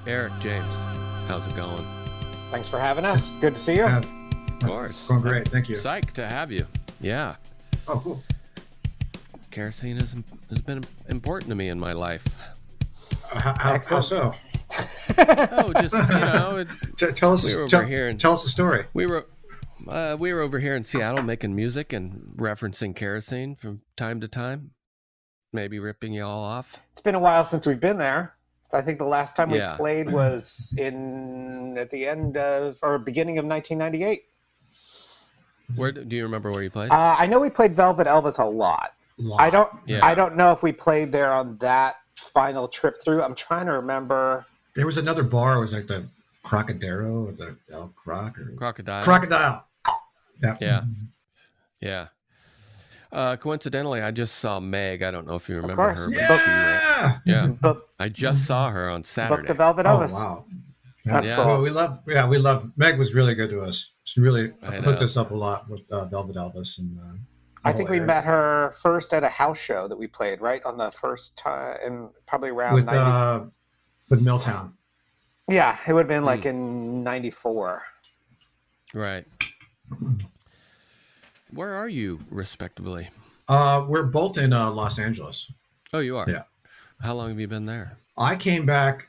Erik, James, how's it going? Thanks for having us. Good to see you. Yeah, Of course. going great. Thank you. Psyched to have you. Yeah. Oh, cool. Kerosene has been important to me in my life. How so? Oh, just, Tell us. we were over here Tell us the story. we were over here in Seattle making music and referencing Kerosene from time to time. Maybe ripping you all off. It's been a while since we've been there. I think the last time we Yeah. played was at the end of or beginning of 1998. Where do you remember where you played? I know we played Velvet Elvis a lot. I don't know if we played there on that final trip through. I'm trying to remember. There was another bar. It was like the Crocodero or the El Croc or Crocodile. Yeah. Yeah. Coincidentally, I just saw Meg. I don't know if you remember course. her. Yeah. Yeah. Book I just saw her on Saturday. the Velvet Oh Elvis. wow. That's Yeah. cool. Well, we love. Meg was really good to us. She really I hooked know. us up a lot with Velvet Elvis and. I think we met her first at a house show that we played, right? On the first time, and probably around with Milltown. Yeah, it would have been like in 94. Right. Where are you, respectively? We're both in Los Angeles. Oh, you are? Yeah. How long have you been there? I came back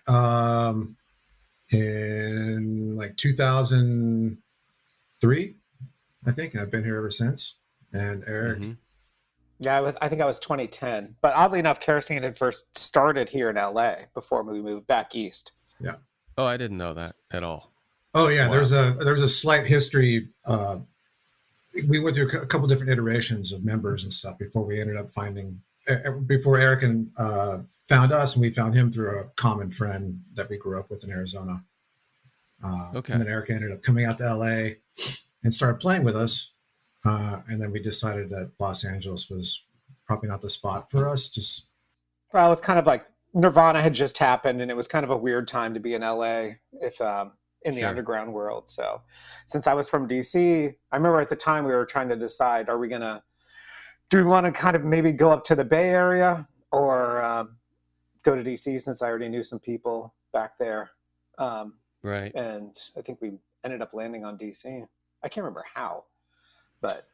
in like 2003, I think, and I've been here ever since. And Erik, Yeah, I think I was 2010. But oddly enough, Kerosene had first started here in LA before we moved back east. yeah. Oh, I didn't know that at all. Oh yeah, Wow. there's a slight history. We went through a couple different iterations of members and stuff before we ended up before Erik found us, and we found him through a common friend that we grew up with in Arizona. Okay. And then Erik ended up coming out to LA and started playing with us. And then we decided that Los Angeles was probably not the spot for us. Well, it was kind of like Nirvana had just happened, and it was kind of a weird time to be in LA in the Sure. underground world. So since I was from DC, I remember at the time we were trying to decide, do we want to kind of maybe go up to the Bay Area or go to DC, since I already knew some people back there. Right. And I think we ended up landing on DC. I can't remember how, but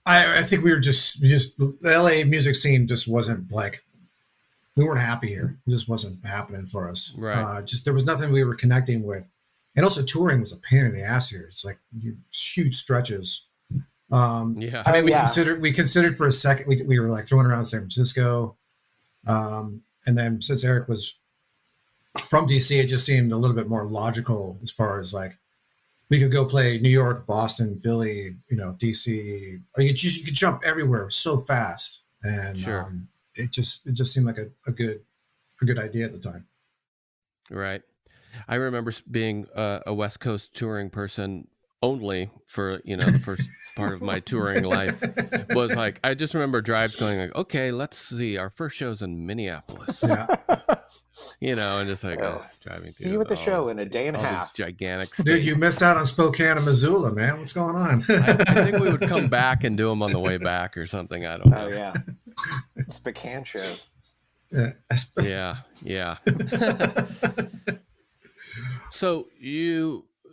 I think we were just the LA music scene just wasn't like, we weren't happy here. It just wasn't happening for us. Right. There was nothing we were connecting with. And also touring was a pain in the ass here. It's like huge stretches. Yeah. I mean, we yeah. considered for a second, we were like throwing around San Francisco. And then since Erik was from DC, it just seemed a little bit more logical as far as like, we could go play New York, Boston, Philly, DC. Or you could jump everywhere so fast. And Sure. it just seemed like a good idea at the time. Right. I remember being a West Coast touring person only for, the first part of my touring life. Was like, I just remember drives going like, okay, let's see, our first show's in Minneapolis. Yeah. And just like driving see through you at the all show these- in a day and a all these half. gigantic Dude, states. you missed out on Spokane and Missoula, man. What's going on? I think we would come back and do them on the way back or something. I don't know. Oh yeah, Spokane shows. Yeah. Yeah. So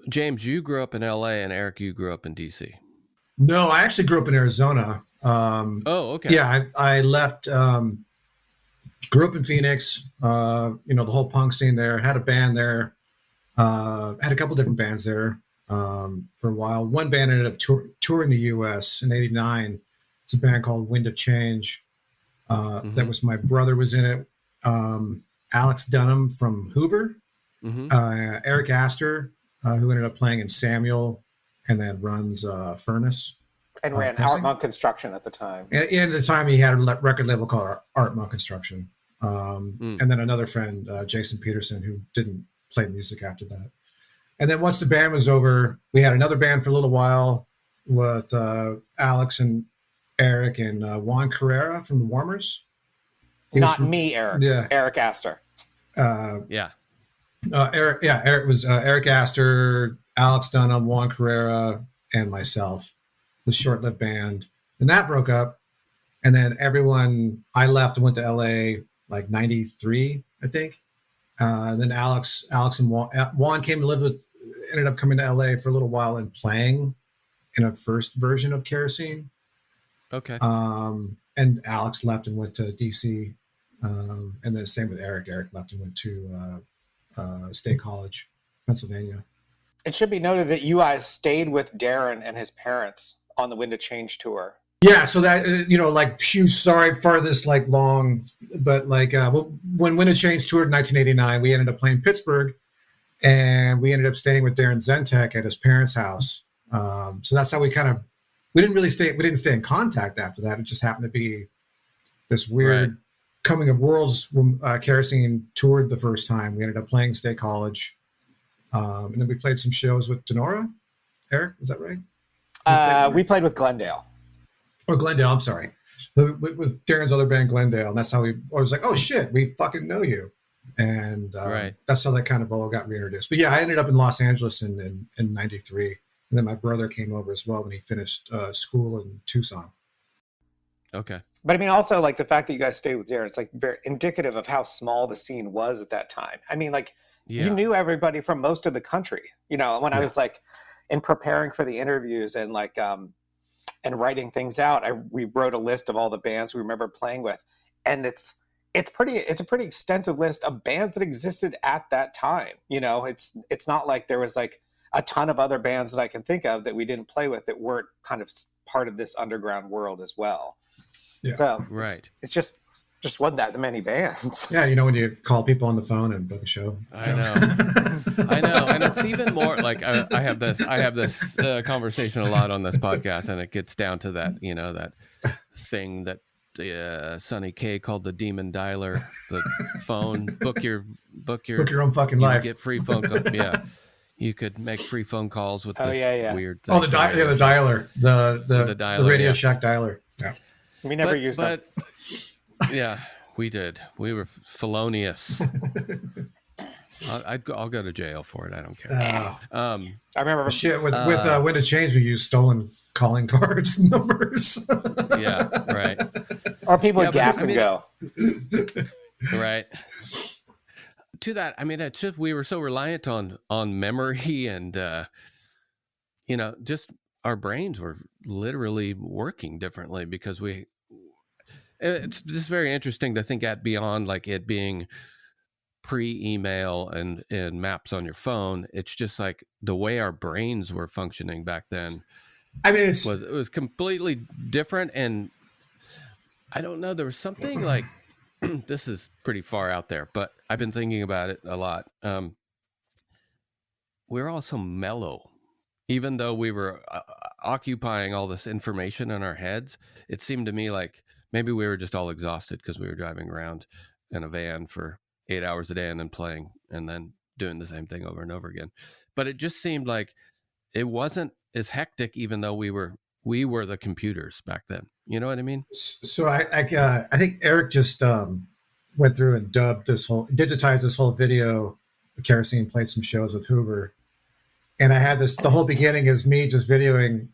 James, you grew up in LA, and Erik, you grew up in DC. No, I actually grew up in Arizona. Oh, okay. Yeah, I left, grew up in Phoenix, the whole punk scene there, had a band there, had a couple different bands there for a while. One band ended up touring the U.S. in '89. It's a band called Wind of Change. That was, my brother was in it. Alex Dunham from Hoover, Eric Astor, who ended up playing in Samuel, and then runs Furnace. And ran Art Monk Construction at the time. And at the time, he had a record label called Art Monk Construction. And then another friend, Jason Peterson, who didn't play music after that. And then once the band was over, we had another band for a little while with Alex and Erik and Juan Carrera from the Warmers. Me, Erik. Yeah. Erik Astor. Yeah. Erik was Erik Astor, Alex Dunham, Juan Carrera, and myself. The short-lived band, and that broke up. And then I left and went to LA like '93, I think. Then Alex and Juan came to live with, ended up coming to LA for a little while and playing in a first version of Kerosene. Okay. And Alex left and went to DC. And then same with Erik. Erik left and went to State College, Pennsylvania. It should be noted that you guys stayed with Darren and his parents on the Wind of Change tour. Yeah, so that, like, sorry for this, like, long, but, like, when Wind of Change toured in 1989, we ended up playing Pittsburgh, and we ended up staying with Darren Zentek at his parents' house. So that's how we didn't stay in contact after that. It just happened to be this weird coming of worlds when Kerosene toured the first time. We ended up playing State College. And then we played some shows with Denora. Erik, was that right? We played with Glendale. Or Glendale, I'm sorry. With Darren's other band, Glendale. And that's how I was like, oh shit, we fucking know you. And that's how that kind of all got reintroduced. But yeah, I ended up in Los Angeles in 93. And then my brother came over as well when he finished school in Tucson. Okay. But I mean, also, like, the fact that you guys stayed with Darren, it's like very indicative of how small the scene was at that time. I mean, like, you knew everybody from most of the country, when I was like in preparing for the interviews and like and writing things out, we wrote a list of all the bands we remember playing with, and it's a pretty extensive list of bands that existed at that time. It's not like there was like a ton of other bands that I can think of that we didn't play with that weren't kind of part of this underground world as well. Yeah. So it's just wasn't that many bands. Yeah, when you call people on the phone and book a show. I know, and it's even more like I have this conversation a lot on this podcast, and it gets down to that that thing that Sonny K called the demon dialer, the phone. Book your own fucking life. Get free phone calls. Yeah, you could make free phone calls with this weird thing. Oh, the dialer, the Radio Shack dialer. Yeah, we never used that. Yeah, we did. We were felonious. I'll go to jail for it. I don't care. I remember shit with Wind of Change. We used stolen calling cards and numbers. Yeah, right. Or people at Gas and Go. Right. To that, I mean, it's just we were so reliant on memory and just our brains were literally working differently because it's just very interesting to think at beyond like it being pre-email and maps on your phone. It's just like the way our brains were functioning back then. I mean, it was completely different. And I don't know, there was something like, this is pretty far out there, but I've been thinking about it a lot. We're all so mellow. Even though we were occupying all this information in our heads, it seemed to me like maybe we were just all exhausted because we were driving around in a van for 8 hours a day and then playing and then doing the same thing over and over again. But it just seemed like it wasn't as hectic, even though we were the computers back then. You know what I mean? So I think Erik just went through and digitized this whole video. Kerosene played some shows with Hoover. And I had the whole beginning is me just videoing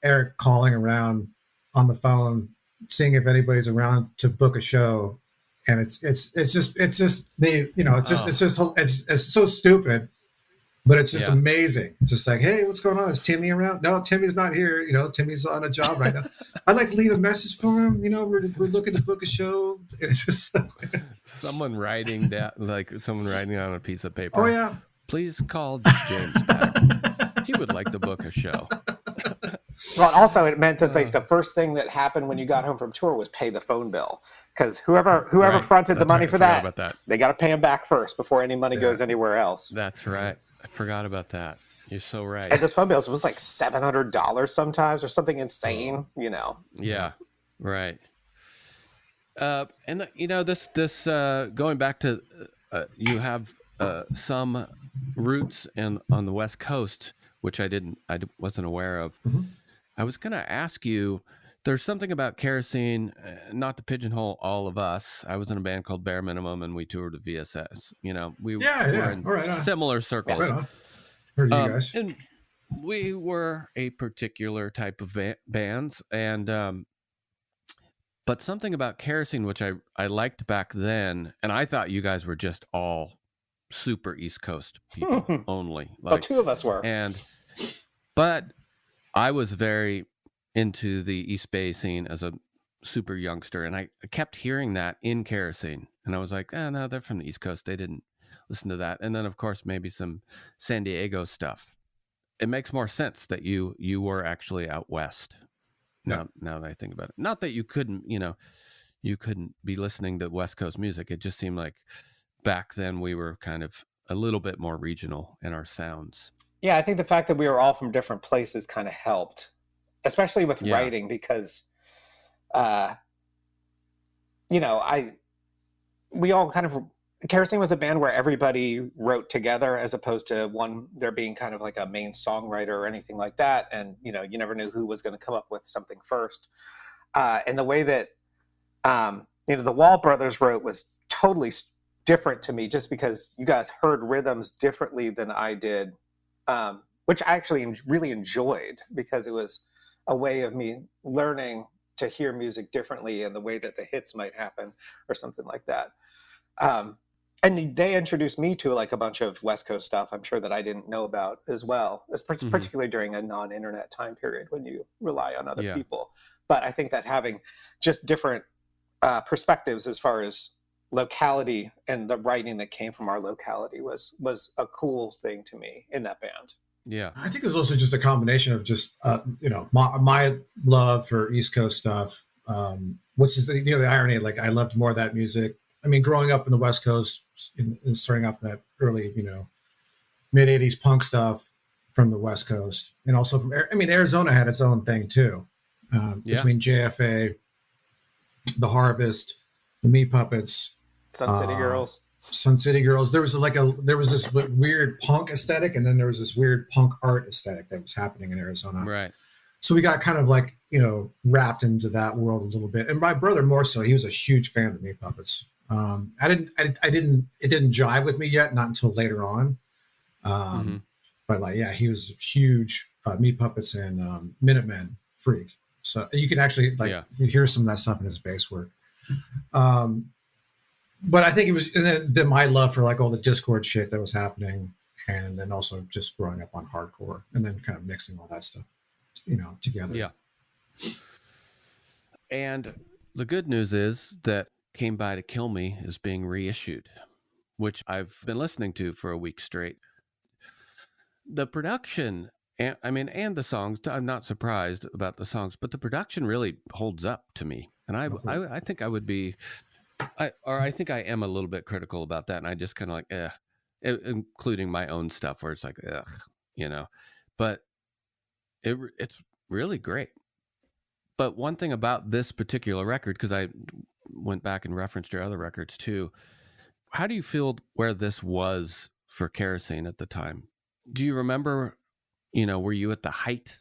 Erik calling around on the phone, seeing if anybody's around to book a show, and it's so stupid, but it's just amazing. It's just like, hey, what's going on? Is Timmy around? No, Timmy's not here. Timmy's on a job right now. I'd like to leave a message for him. We're looking to book a show. It's just someone writing on a piece of paper. Oh yeah. Please call James back. He would like to book a show. Well, also it meant that like the first thing that happened when you got home from tour was pay the phone bill, because whoever fronted the money for that, they got to pay him back first before any money goes anywhere else. That's right. I forgot about that. You're so right. And this phone bill was like $700 sometimes or something insane. Yeah. Right. And this going back to you have some roots on the West Coast, which I wasn't aware of. Mm-hmm. I was going to ask you, there's something about Kerosene, not to pigeonhole all of us. I was in a band called Bare Minimum, and we toured with VSS. We were in similar circles. Right on. Heard you guys. And we were a particular type of bands, and But something about Kerosene, which I liked back then, and I thought you guys were just all super East Coast people only. Well, two of us were. But I was very into the East Bay scene as a super youngster, and I kept hearing that in Kerosene. And I was like, oh, no, they're from the East Coast. They didn't listen to that. And then, of course, maybe some San Diego stuff. It makes more sense that you were actually out west. Now that I think about it. Not that you couldn't be listening to West Coast music. It just seemed like back then we were kind of a little bit more regional in our sounds. Yeah, I think the fact that we were all from different places kind of helped, especially with writing, because, we all kind of, Kerosene was a band where everybody wrote together as opposed to there being kind of like a main songwriter or anything like that. And, you never knew who was going to come up with something first. And the way that, the Wall Brothers wrote was totally different to me, just because you guys heard rhythms differently than I did, which I actually really enjoyed, because it was a way of me learning to hear music differently and the way that the hits might happen or something like that. And they introduced me to like a bunch of West Coast stuff, I'm sure, that I didn't know about as well, particularly during a non-internet time period when you rely on other people. But I think that having just different perspectives as far as locality and the writing that came from our locality was a cool thing to me in that band. Yeah, I think it was also just a combination of just my love for East Coast stuff, which is the irony. Like, I loved more of that music. I mean, growing up in the West Coast and starting off in that early, mid 80s punk stuff from the West Coast, and also Arizona had its own thing too, between JFA, The Harvest, the Meat Puppets, Sun City Girls. There was this weird punk aesthetic, and then there was this weird punk art aesthetic that was happening in Arizona. Right. So we got kind of like, wrapped into that world a little bit. And my brother more so, he was a huge fan of the Meat Puppets. It didn't jive with me yet, not until later on. But he was a huge Meat Puppets and Minutemen freak. So you can actually you hear some of that stuff in his bass work. But I think it was, and then my love for like all the Discord shit that was happening, and then also just growing up on hardcore, and then kind of mixing all that stuff, together. Yeah. And the good news is that Came By to Kill Me is being reissued, which I've been listening to for a week straight. The production, and the songs, I'm not surprised about the songs, but the production really holds up to me. And I think I would be, I think I am a little bit critical about that. And I just kind of like, including my own stuff where it's like, but it's really great. But one thing about this particular record, because I went back and referenced your other records too, how do you feel where this was for Kerosene at the time? Do you remember, were you at the height?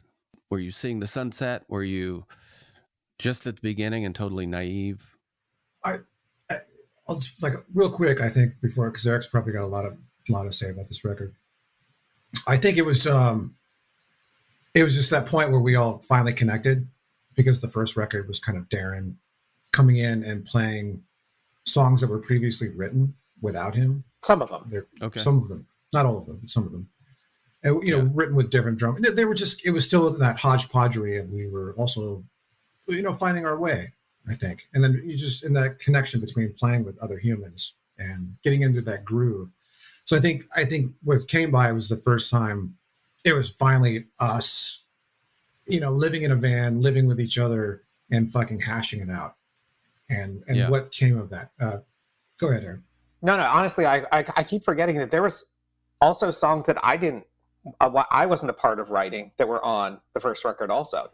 Were you seeing the sunset? Were you just at the beginning and totally naive? I'll just, like, real quick, I think, before, because Eric's probably got a lot to say about this record. I think it was just that point where we all finally connected, because the first record was kind of Darren coming in and playing songs that were previously written without him. Some of them. Some of them. Not all of them, but some of them. And, written with different drums. They were just, it was still in that hodgepodgery, and we were also, finding our way, I think. And then you just, in that connection between playing with other humans and getting into that groove. So I think what Came By was the first time it was finally us, living in a van, living with each other, and fucking hashing it out. And what came of that? Go ahead, Eric. No, honestly, I keep forgetting that there was also songs that I wasn't a part of writing that were on the first record also.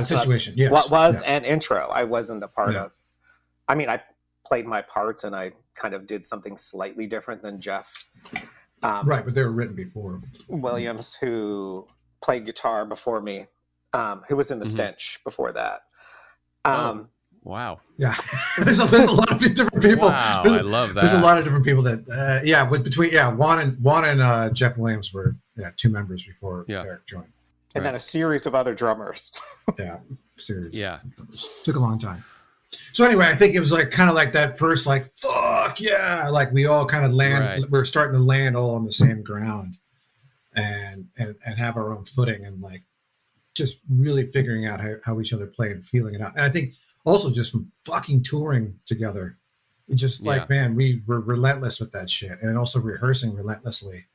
Situation. Yes. An intro I wasn't a part of. I mean, I played my parts and I kind of did something slightly different than Jeff. Right, but they were written before. Williams, who played guitar before me, who was in the Stench before that. Wow. Yeah. there's a lot of different people. Wow, I love that. There's a lot of different people that, Juan and Jeff Williams were 2 members before Eric joined. And then a series of other drummers. Series. Yeah. Took a long time. So anyway, I think it was like kind of like that first, like, fuck yeah, like we all kind of land, Right. we're starting to land all on the same ground and have our own footing, and like just really figuring out how each other play and feeling it out. And I think also just from fucking touring together, just like, man, we were relentless with that shit, and also rehearsing relentlessly.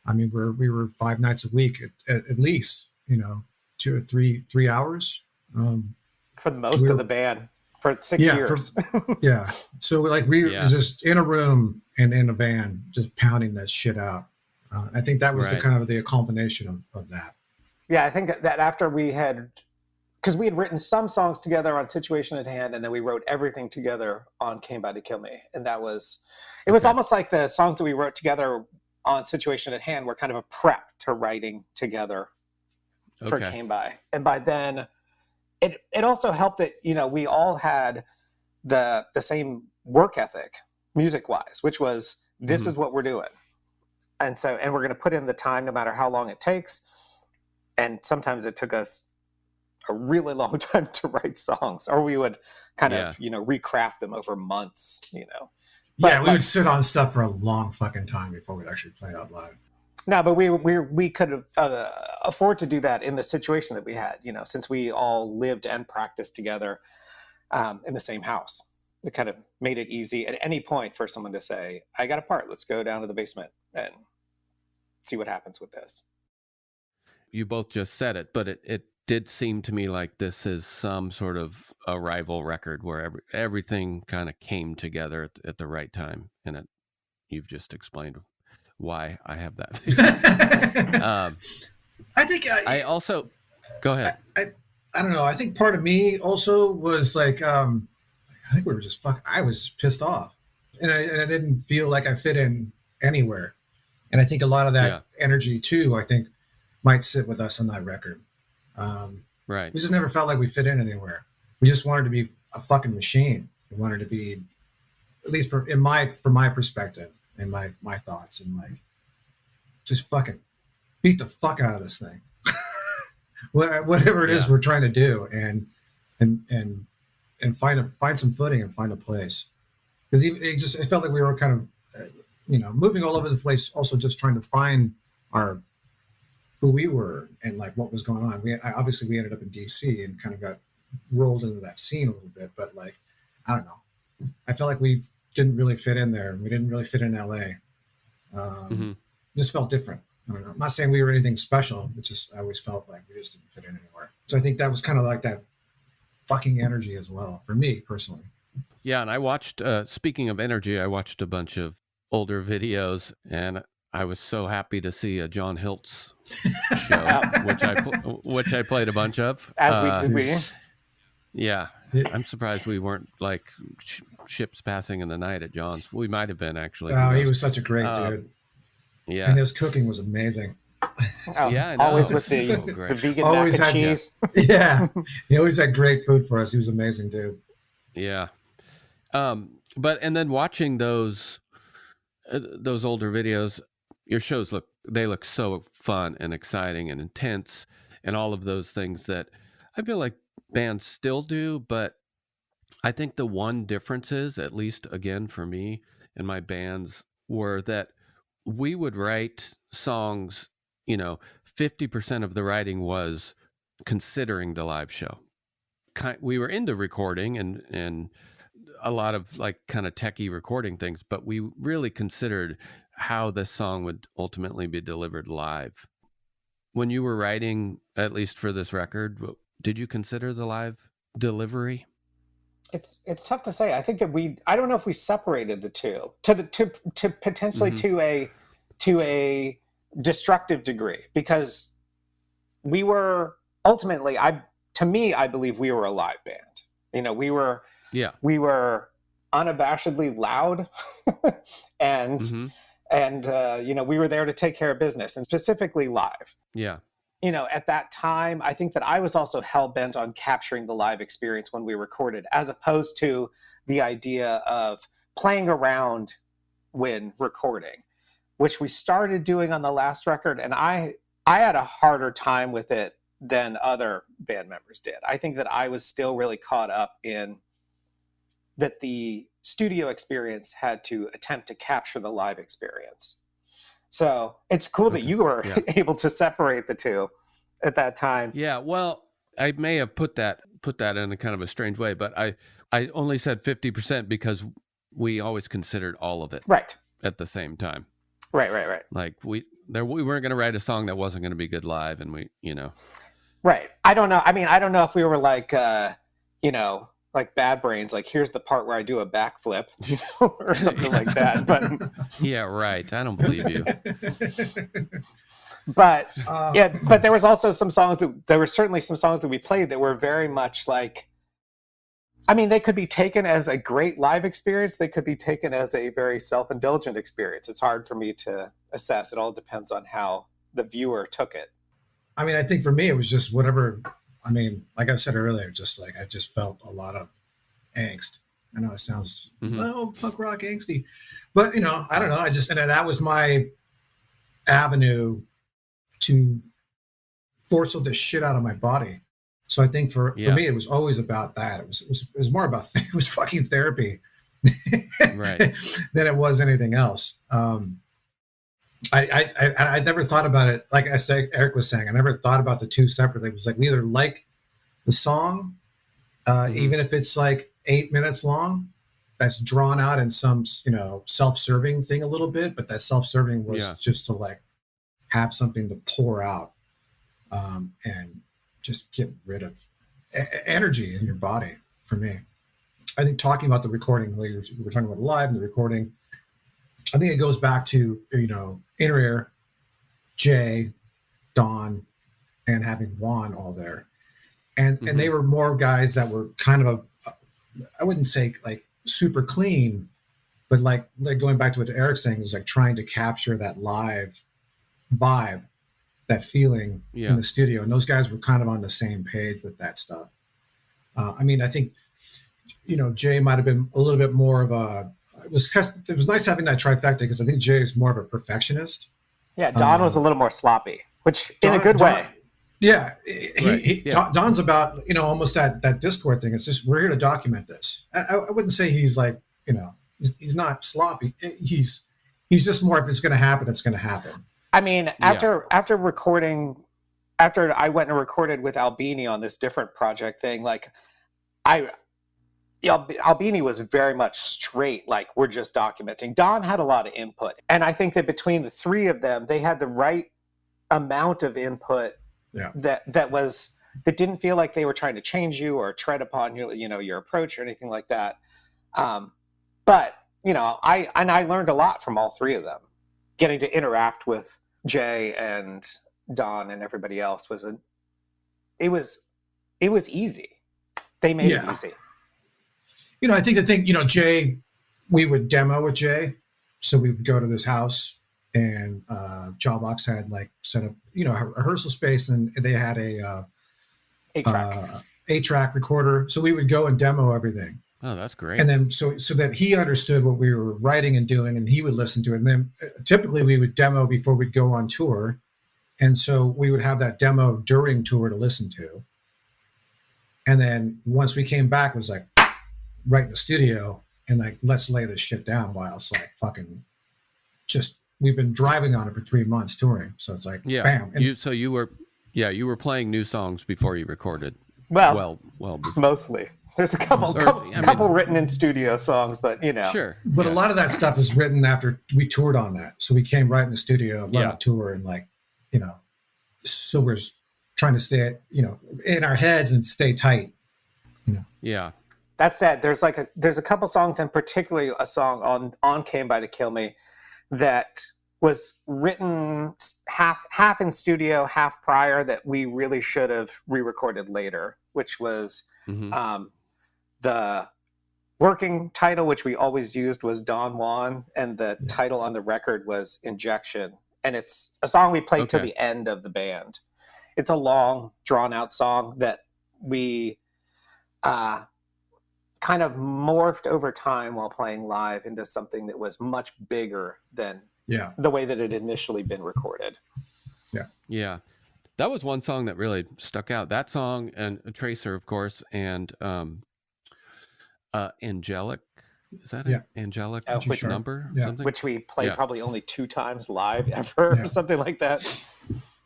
I mean, we were 5 nights a week at least, 2 or 3 hours. For the most of the band for 6 years. Yeah. So like we were just in a room and in a van, just pounding that shit out. I think that was the kind of the culmination of that. Yeah, I think that after because we had written some songs together on Situation at Hand, and then we wrote everything together on Came By to Kill Me. And it was almost like the songs that we wrote together on Situation at Hand were kind of a prep to writing together for Came By. And by then, it also helped that, we all had the same work ethic, music-wise, which was, this is what we're doing. And we're going to put in the time no matter how long it takes. And sometimes it took us a really long time to write songs, or we would kind of, recraft them over months, But we would sit on stuff for a long fucking time before we'd actually play it out live. No, but we could afford to do that in the situation that we had, since we all lived and practiced together in the same house. It kind of made it easy at any point for someone to say, I got a part, let's go down to the basement and see what happens with this. You both just said it, but it did seem to me like this is some sort of a rival record where everything kind of came together at the right time. And you've just explained why I have that. I think I also go ahead. I don't know. I think part of me also was like, I think we were just I was pissed off, and I didn't feel like I fit in anywhere. And I think a lot of that energy too, I think, might sit with us on that record. Right. We just never felt like we fit in anywhere. We just wanted to be a fucking machine. We wanted to be, at least from my perspective and my thoughts, and like, just fucking beat the fuck out of this thing. Whatever it is we're trying to do, and find some footing and find a place. Because it felt like we were kind of, moving all over the place, also just trying to find who we were and like what was going on. We ended up in DC and kind of got rolled into that scene a little bit, but like, I don't know. I felt like we didn't really fit in there. We didn't really fit in LA. Just felt different. I don't know. I'm not saying we were anything special. It just, I always felt like we just didn't fit in anywhere. So I think that was kind of like that fucking energy as well for me personally. Yeah. And I watched, speaking of energy, I watched a bunch of older videos, and I was so happy to see a John Hiltz show, which I played a bunch of. As we did. Yeah. I'm surprised we weren't like ships passing in the night at John's. We might have been, actually. Oh, he was such a great dude. Yeah. And his cooking was amazing. Yeah, I know. Always with the vegan mac and cheese. Yeah. He always had great food for us. He was amazing, dude. Yeah. And then watching those older videos, your shows look so fun and exciting and intense and all of those things that I feel like bands still do. But I think the one difference is, at least again for me and my bands, were that we would write songs, 50% of the writing was considering the live show. We were into recording and a lot of like kind of techie recording things, but we really considered how this song would ultimately be delivered live. When you were writing, at least for this record, did you consider the live delivery? It's tough to say. I think that I don't know if we separated the two to potentially to a destructive degree, because we were ultimately, I believe we were a live band. We were unabashedly loud and we were there to take care of business, and specifically live. Yeah. At that time, I think that I was also hell-bent on capturing the live experience when we recorded, as opposed to the idea of playing around when recording, which we started doing on the last record. And I had a harder time with it than other band members did. I think that I was still really caught up in that the studio experience had to attempt to capture the live experience. So it's cool that you were able to separate the two at that time. Yeah, well, I may have put that in a kind of a strange way, but I only said 50% because we always considered all of it right at the same time. Right. Like we weren't going to write a song that wasn't going to be good live, and we, Right. I don't know. I mean, I don't know if we were like, like Bad Brains, like here's the part where I do a backflip, or something like that. But yeah, right. I don't believe you. But but there was also some songs there were certainly some songs that we played that were very much like, I mean, they could be taken as a great live experience. They could be taken as a very self-indulgent experience. It's hard for me to assess. It all depends on how the viewer took it. I mean, I think for me, it was just whatever. I mean, like I said earlier, just like I just felt a lot of angst. I know it sounds punk rock angsty, but I don't know. I just, and that was my avenue to force the shit out of my body. So I think for me, it was always about that. It was more about it was fucking therapy, right, than it was anything else. I never thought about it. Like I said, Erik was saying, I never thought about the two separately. It was like we either like the song, even if it's like 8 minutes long, that's drawn out in some, self-serving thing a little bit, but that self-serving was just to like have something to pour out, and just get rid of energy in your body. For me, I think talking about the recording, like we're talking about live and the recording, I think it goes back to, Inner Ear, Jay, Don, and having Juan all there. And they were more guys that were kind of I wouldn't say like super clean, but like going back to what Erik's saying, was like trying to capture that live vibe, that feeling in the studio. And those guys were kind of on the same page with that stuff. I mean, I think, Jay might have been a little bit more of a, it was nice having that trifecta, because I think Jay is more of a perfectionist. Yeah, Don was a little more sloppy, which in a good way. Yeah, Don's about almost that Discord thing. It's just, we're here to document this. I wouldn't say he's like he's not sloppy. He's just more, if it's going to happen, it's going to happen. I mean, after recording, after I went and recorded with Albini on this different project thing, like Albini was very much straight, like we're just documenting. Don had a lot of input, and I think that between the three of them, they had the right amount of input that didn't feel like they were trying to change you or tread upon your approach or anything like that. But I learned a lot from all three of them. Getting to interact with Jay and Don and everybody else was easy. They made it easy. I think the thing, Jay, we would demo with Jay. So we would go to this house, and Jawbox had like set up, a rehearsal space, and they had a 8-track recorder. So we would go and demo everything. Oh, that's great. And then so that he understood what we were writing and doing, and he would listen to it. And then typically we would demo before we'd go on tour. And so we would have that demo during tour to listen to. And then once we came back, it was like right in the studio, and like, let's lay this shit down while it's like fucking just, we've been driving on it for 3 months touring. So it's like, bam. And you were playing new songs before you recorded. Well, before. Mostly. There's a couple written in studio songs, but Sure. But a lot of that stuff is written after we toured on that. So we came right in the studio, went off tour, and like, so we're trying to stay, in our heads and stay tight. Yeah. That said, there's a couple songs, and particularly a song on Came By to Kill Me, that was written half in studio, half prior, that we really should have re-recorded later, which was the working title, which we always used, was Don Juan, and the title on the record was Injection. And it's a song we played till the end of the band. It's a long, drawn-out song that we kind of morphed over time while playing live into something that was much bigger than the way that it had initially been recorded. Yeah. That was one song that really stuck out. That song, and Tracer, of course, and Angelic. Is that Yeah. an angelic Which number? Yeah. Something? which we played Yeah. probably only 2 times live ever, Yeah. or something like that.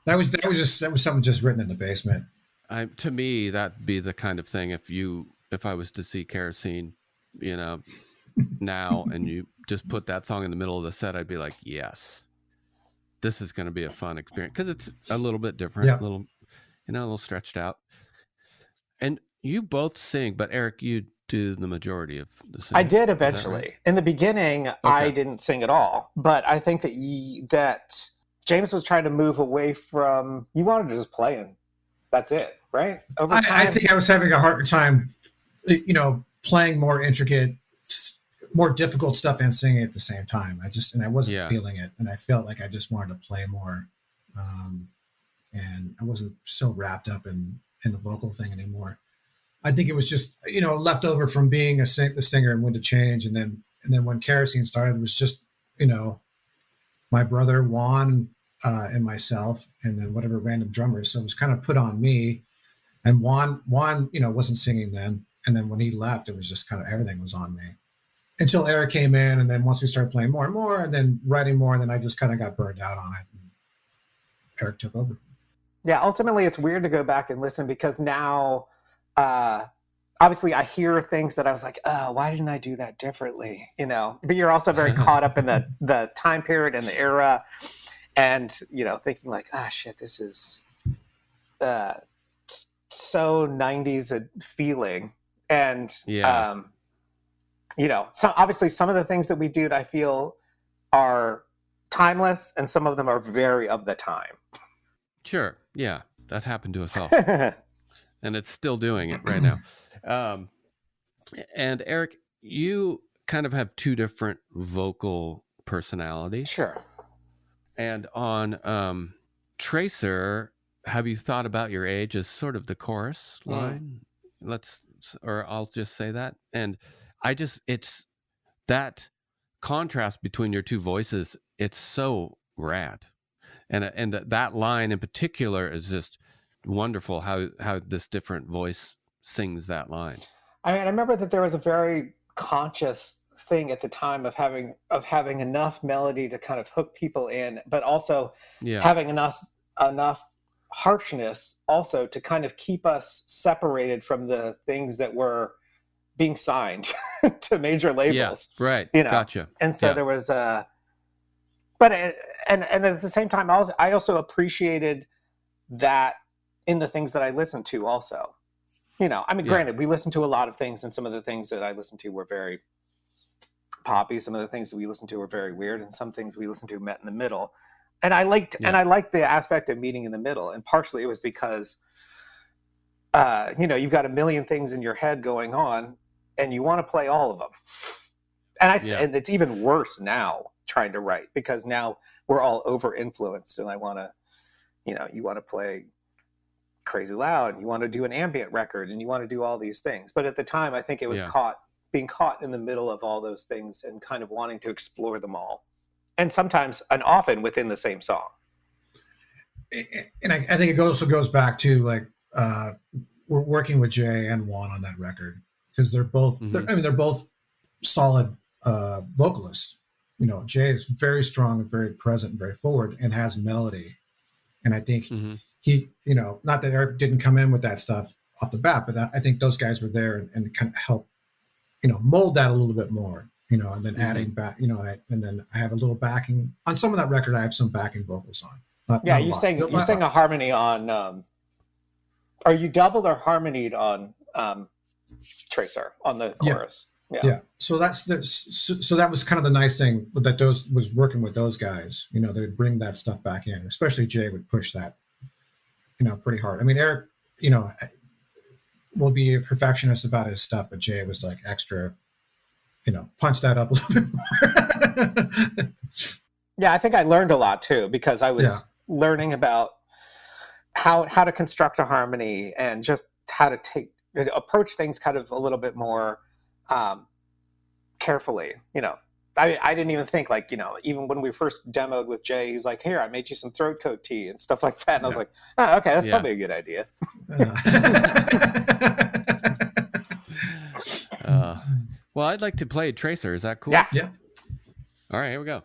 That was something just written in the basement. To me, that'd be the kind of thing if I was to see Kerosene, now, and you just put that song in the middle of the set, I'd be like, yes, this is going to be a fun experience, because it's a little bit different, Yeah. a little stretched out. And you both sing, but Erik, you do the majority of the singing. I did eventually. Right? In the beginning, I didn't sing at all, but I think that that James was trying to move away from, you wanted to just play and that's it, right? Over time, I think I was having a harder time, playing more intricate, more difficult stuff and singing at the same time. I wasn't feeling it, and I felt like I just wanted to play more, and I wasn't so wrapped up in the vocal thing anymore. I think it was just left over from being the singer and Wind to Change, and then when Kerosene started, it was just my brother Juan and myself, and then whatever random drummers. So it was kind of put on me, and Juan wasn't singing then, and then when he left, it was just kind of everything was on me. Until Erik came in, and then once we started playing more and more, and then writing more, and then I just kind of got burned out on it, and Erik took over. Yeah, ultimately, it's weird to go back and listen, because now, obviously, I hear things that I was like, oh, why didn't I do that differently? But you're also very caught up in the time period and the era, and thinking like, ah, shit, this is so 90s feeling, and so obviously some of the things that we do, I feel, are timeless, and some of them are very of the time. Sure. Yeah. That happened to us all. And it's still doing it right now. And Erik, you kind of have 2 different vocal personalities. Sure. And on Tracer, have you thought about your age as sort of the chorus line? I'll just say that. And it's that contrast between your 2 voices. It's so rad. And that line in particular is just wonderful, how this different voice sings that line. I remember that there was a very conscious thing at the time of having enough melody to kind of hook people in, but also having enough harshness also to kind of keep us separated from the things that were being signed to major labels. Yeah, right. Gotcha. And so there was but at the same time, I also appreciated that in the things that I listened to also. Granted, we listened to a lot of things, and some of the things that I listened to were very poppy. Some of the things that we listened to were very weird, and some things we listened to met in the middle. And I liked the aspect of meeting in the middle. And partially it was because, you've got a million things in your head going on, and you want to play all of them. And it's even worse now trying to write, because now we're all over influenced, and I want to, you want to play crazy loud, and you want to do an ambient record, and you want to do all these things. But at the time, I think it was being caught in the middle of all those things and kind of wanting to explore them all, and sometimes and often within the same song. And I think it also goes back to we're working with Jay and Juan on that record, because they're both they're both solid vocalists. Jay is very strong and very present and very forward and has melody. And I think he, not that Erik didn't come in with that stuff off the bat, but I think those guys were there and kind of help, mold that a little bit more, and then adding back, and then I have a little backing on some of that record. I have some backing vocals on. You sang a harmony on, are you doubled or harmonied on Tracer on the chorus? Yeah. So that was kind of the nice thing that was working with those guys. They would bring that stuff back in, especially Jay would push that, pretty hard. I mean, Erik, will be a perfectionist about his stuff, but Jay was like extra, punch that up a little bit more. Yeah, I think I learned a lot too, because I was learning about how to construct a harmony and just how to approach things kind of a little bit more carefully. I didn't even think even when we first demoed with Jay, he's like, here, I made you some throat coat tea and stuff like that. And I was like, oh, okay, that's probably a good idea. Well, I'd like to play Tracer. Is that cool? Yeah. Yeah. All right, here we go.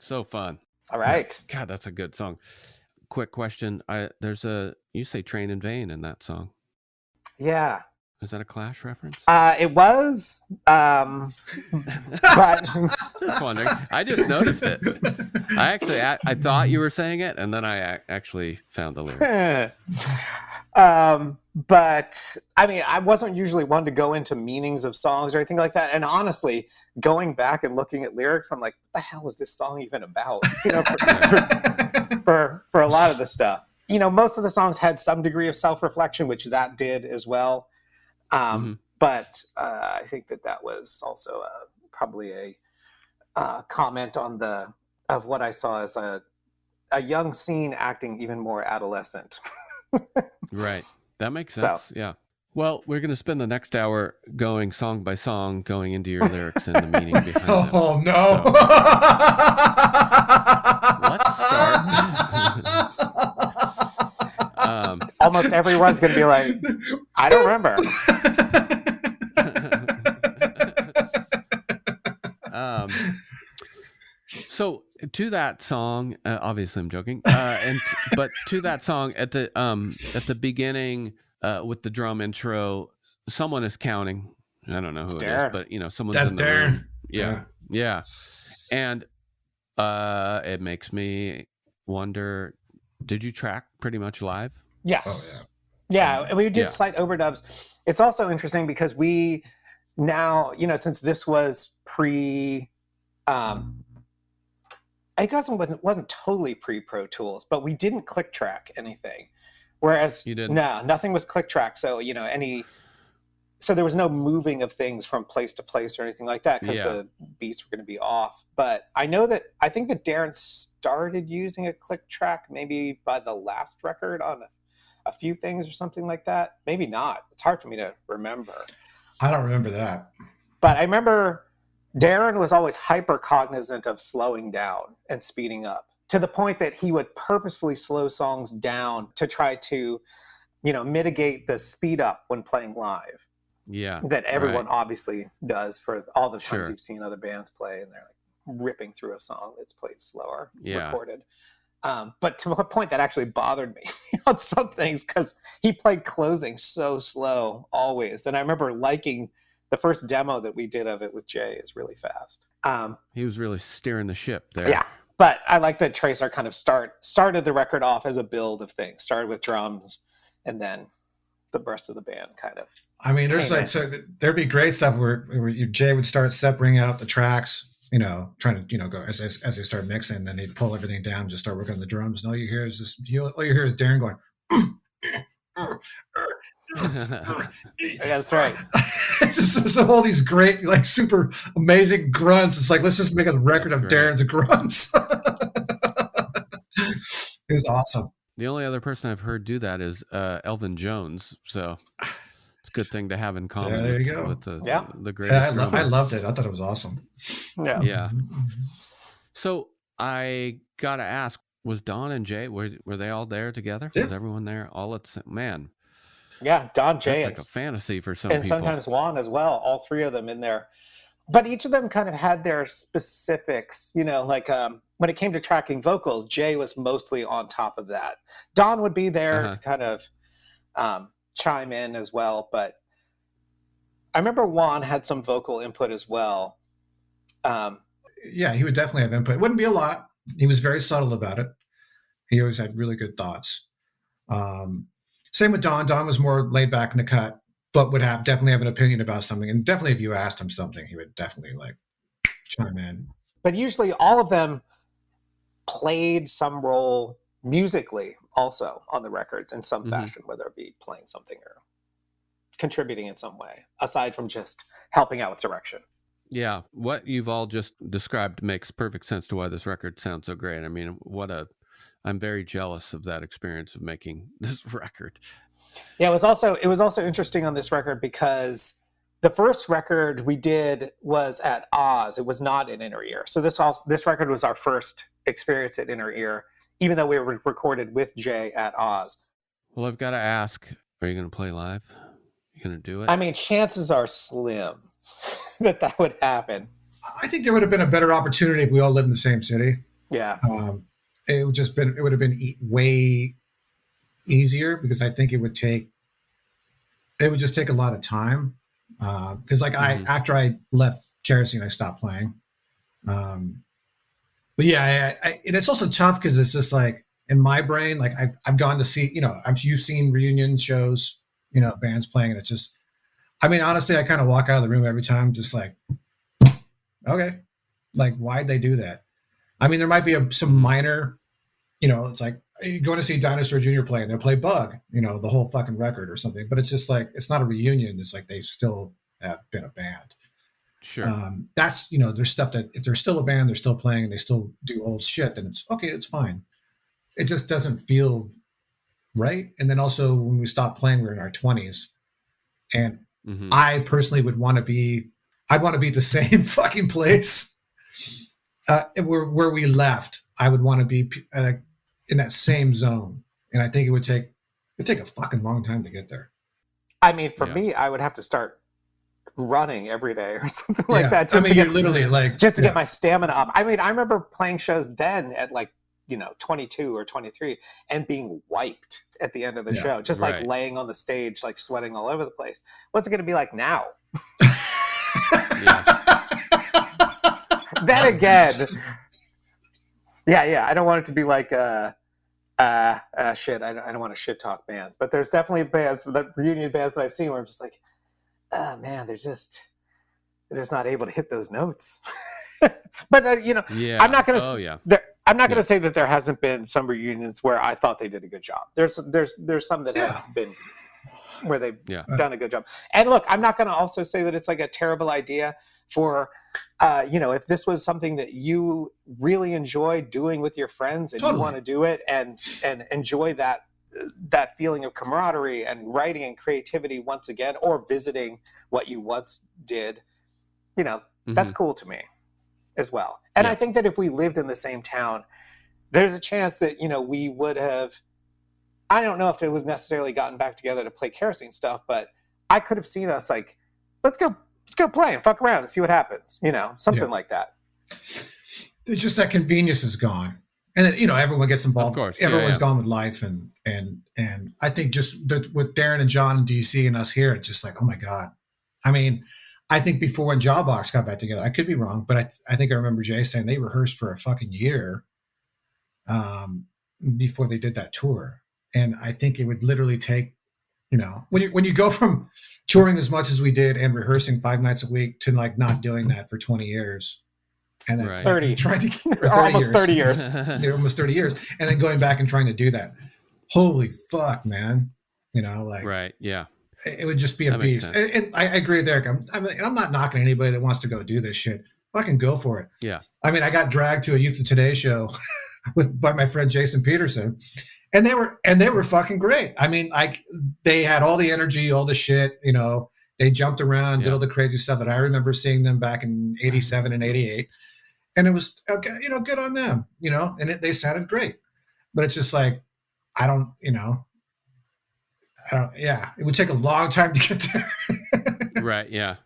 So fun. All right. God, that's a good song. Quick question. You say Train in Vain in that song. Yeah. Is that a Clash reference? It was, but Just wondering. I just noticed it. I thought you were saying it, and then I actually found the lyric. But I mean, I wasn't usually one to go into meanings of songs or anything like that. And honestly, going back and looking at lyrics, I'm like, what the hell is this song even about? You know, for a lot of the stuff. You know, most of the songs had some degree of self-reflection, which that did as well. But I think that was also probably a comment on of what I saw as a young scene acting even more adolescent. Right. That makes sense. So, yeah. Well, we're going to spend the next hour going song by song, going into your lyrics and the meaning behind them. Oh, no. So, let's start. Almost everyone's going to be like, I don't remember. So to that song, obviously I'm joking, but to that song at the beginning with the drum intro, someone is counting. I don't know who it is, but you know, someone's in the room. Yeah. And it makes me wonder, did you track pretty much live? Yes. Oh, yeah, we did slight overdubs. It's also interesting because we now, you know, since this was pre I guess it wasn't totally pre-Pro Tools, but we didn't click track anything. Whereas you didn't? No, nothing was click track. So, you know, so there was no moving of things from place to place or anything like that because the beats were going to be off. But I think that Darren started using a click track maybe by the last record on a few things or something like that. Maybe not. It's hard for me to remember. I don't remember that. But I remember Darren was always hyper cognizant of slowing down and speeding up, to the point that he would purposefully slow songs down to try to, mitigate the speed up when playing live. Yeah. That everyone obviously does for all the times Sure. you've seen other bands play, and they're like ripping through a song that's played slower, recorded. But to a point that actually bothered me on some things, because he played closing so slow always. And I remember liking the first demo that we did of it with Jay is really fast. He was really steering the ship there. Yeah. But I like that Tracer kind of started the record off as a build of things. Started with drums, and then the rest of the band kind of. I mean, there's there'd be great stuff where Jay would start separating out the tracks, trying to, go as they start mixing, then they'd pull everything down and just start working on the drums. And all you hear is Darren going, yeah, that's right. so all these great, like, super amazing grunts. It's like, let's just make a record of Darren's grunts. It was awesome. The only other person I've heard do that is Elvin Jones. So it's a good thing to have in common. There you go. With the greatest. Yeah, I loved it. I thought it was awesome. Yeah. Yeah. So I gotta ask, was Don and Jay, were they all there together? Yeah. Was everyone there all at the same, man? Yeah, Don, Jay, that's like a fantasy for some and people. sometimes Juan as well. All three of them in there, but each of them kind of had their specifics. Like when it came to tracking vocals, Jay was mostly on top of that. Don would be there to kind of chime in as well, but I remember Juan had some vocal input as well. Yeah, he would definitely have input. It wouldn't be a lot. He was very subtle about it. He always had really good thoughts. Same with Don. Don was more laid back in the cut, but would definitely have an opinion about something. And definitely, if you asked him something, he would definitely chime in. But usually, all of them played some role musically, also on the records in some fashion, whether it be playing something or contributing in some way, aside from just helping out with direction. Yeah, what you've all just described makes perfect sense to why this record sounds so great. I mean, I'm very jealous of that experience of making this record. Yeah, it was also interesting on this record because the first record we did was at Oz. It was not in Inner Ear. So this record was our first experience at Inner Ear, even though we were recorded with Jay at Oz. Well, I've got to ask, are you going to play live? You going to do it? I mean, chances are slim that would happen. I think there would have been a better opportunity if we all lived in the same city. Yeah. It would have been way easier, because I think it would just take a lot of time. Because after I left Kerosene, I stopped playing. But yeah, and it's also tough because it's just like in my brain, like I've gone to see, you've seen reunion shows, bands playing, and it's just, I mean, honestly, I kind of walk out of the room every time just like, okay, like, why'd they do that? I mean, there might be some minor, it's like you're going to see Dinosaur Jr. play and they'll play Bug, the whole fucking record or something. But it's just like, it's not a reunion. It's like they still have been a band. Sure. That's, there's stuff that if they're still a band, they're still playing and they still do old shit, then it's okay, it's fine. It just doesn't feel right. And then also when we stopped playing, we were in our 20s. And I personally I'd want to be at the same fucking place where we left. I would want to be in that same zone. And I think it'd take a fucking long time to get there. I mean, for me, I would have to start running every day or something like that. Just to get my stamina up. I mean, I remember playing shows then at 22 or 23 and being wiped at the end of the show, just like laying on the stage, like sweating all over the place. What's it going to be like now? Then again, I don't want it to be like shit. I don't want to shit talk bands, but there's definitely bands, reunion bands that I've seen where I'm just like, oh man, they're just not able to hit those notes. But I'm not going to. I'm not going to say that there hasn't been some reunions where I thought they did a good job. There's some that have been where they've done a good job. And look, I'm not going to also say that it's like a terrible idea for, if this was something that you really enjoy doing with your friends and you want to do it and enjoy that that feeling of camaraderie and writing and creativity once again, or visiting what you once did, that's cool to me as well. And I think that if we lived in the same town, there's a chance that, we would have, I don't know if it was necessarily gotten back together to play Kerosene stuff, but I could have seen us like, let's go play and fuck around and see what happens, something like that. It's just that convenience is gone. And everyone gets involved. Of course. Everyone's gone with life, and I think just with Darren and John in DC and us here, it's just like, oh my God. I mean, I think before when Jawbox got back together, I could be wrong, but I think I remember Jay saying they rehearsed for a fucking year before they did that tour. And I think it would literally take, when you go from touring as much as we did and rehearsing 5 nights a week to like not doing that for 20 years. And then 30, trying to 30 almost years. 30 years. They're almost 30 years. And then going back and trying to do that. Holy fuck, man. Right. Yeah. It would just be a beast. And I agree with Eric. I'm not knocking anybody that wants to go do this shit. Fucking go for it. Yeah. I mean, I got dragged to a Youth of Today show by my friend Jason Peterson. And they were fucking great. I mean, they had all the energy, all the shit, they jumped around, did all the crazy stuff that I remember seeing them back in 87 and 88. And it was, good on them, and they sounded great. But it's just like, it would take a long time to get there. Right. Yeah.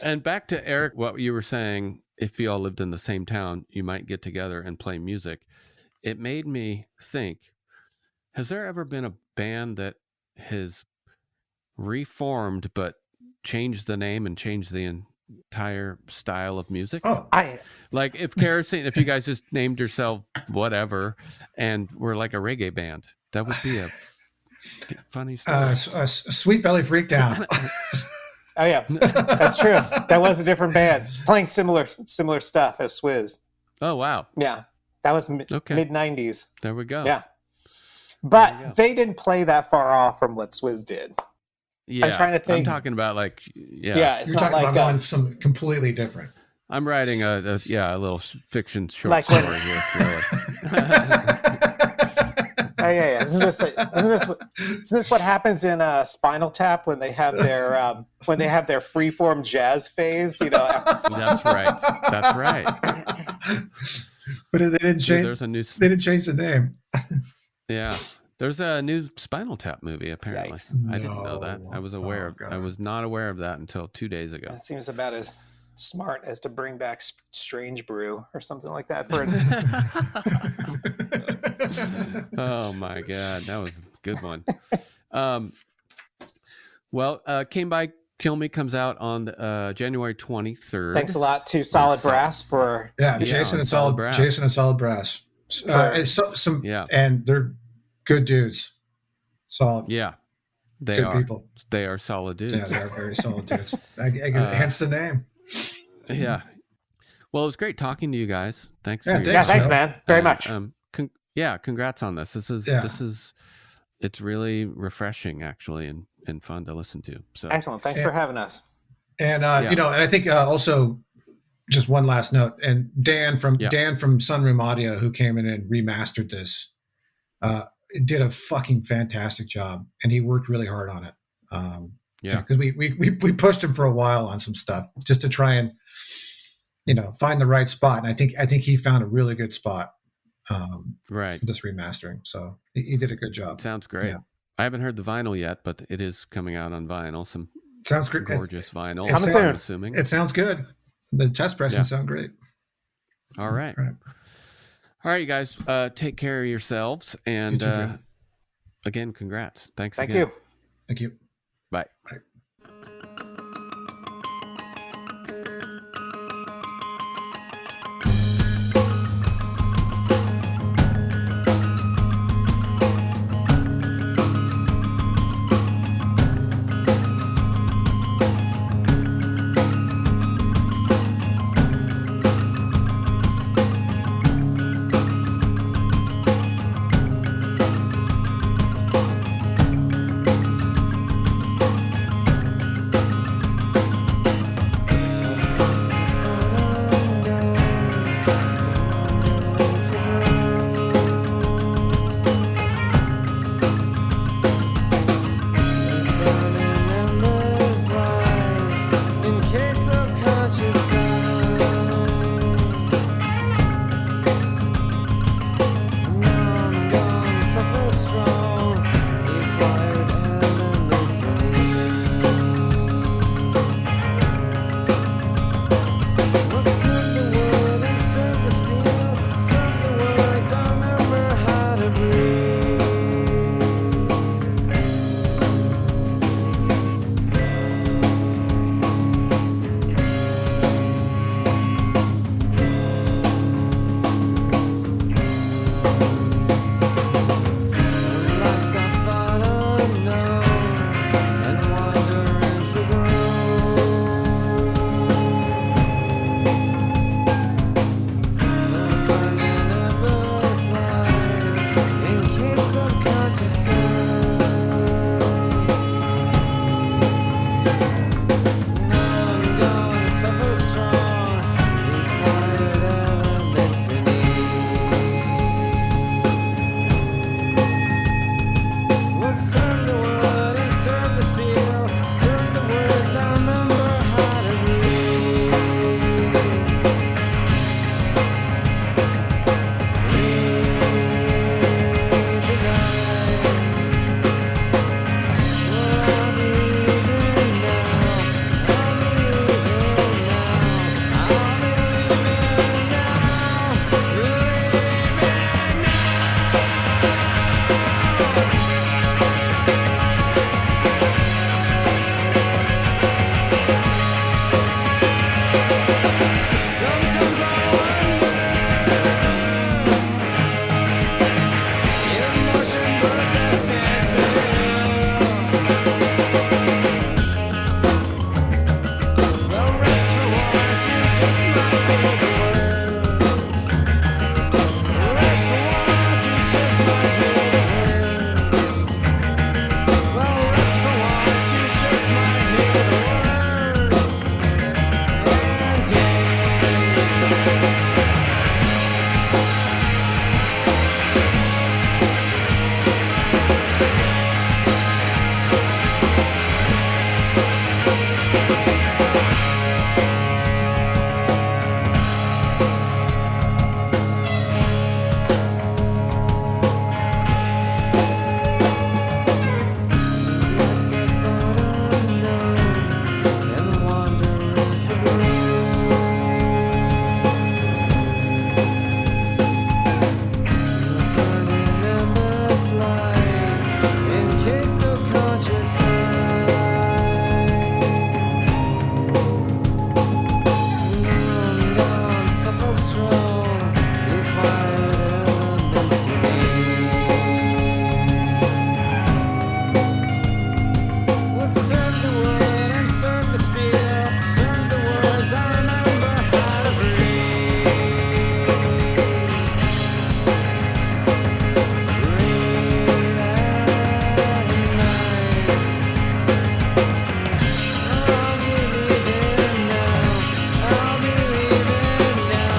And back to Eric, what you were saying, if you all lived in the same town, you might get together and play music. It made me think, has there ever been a band that has reformed but changed the name and changed the entire style of music? Like if Kerosene, if you guys just named yourself whatever and were like a reggae band, that would be a funny story. Sweet Belly Freakdown. Oh yeah, that's true. That was a different band playing similar stuff as Swizz. Oh wow. Yeah, that was mid 90s. There we go. Yeah, but they didn't play that far off from what Swizz did. Yeah, I'm trying to think. I'm talking about like it's you're not talking like about going some completely different. I'm writing a little fiction short like story here. Really. Oh yeah. Isn't this what happens in Spinal Tap when they have their freeform jazz phase? That's right. But they didn't change. They didn't change the name. Yeah. There's a new Spinal Tap movie, apparently. Yikes. I didn't know that. I was not aware of that until 2 days ago. That seems about as smart as to bring back Strange Brew or something like that. Oh my God, that was a good one. Came By Kill Me comes out on January 23rd. Thanks a lot to Solid Brass for Jason and Solid Brass. And they're good dudes. Solid. Yeah. They good are people. They are solid dudes. Yeah, they are very solid dudes. Hence the name. Yeah. Well, it was great talking to you guys. Thanks. Thanks, man. Very much. Congrats on this. This is it's really refreshing actually and fun to listen to. So excellent. Thanks for having us. And and I think also just one last note, and Dan from Sunroom Audio, who came in and remastered this, did a fucking fantastic job, and he worked really hard on it. Because we pushed him for a while on some stuff just to try and find the right spot, and I think he found a really good spot for this remastering. So he did a good job. Sounds great. Yeah. I haven't heard the vinyl yet, but it is coming out on vinyl. Some sounds great. Gorgeous vinyl. Coming soon. I'm assuming it sounds good. The test pressing sound great. All right. All right, you guys. Take care of yourselves, and again, congrats. Thank you. Thank you. Bye. Bye. I'll be leaving now.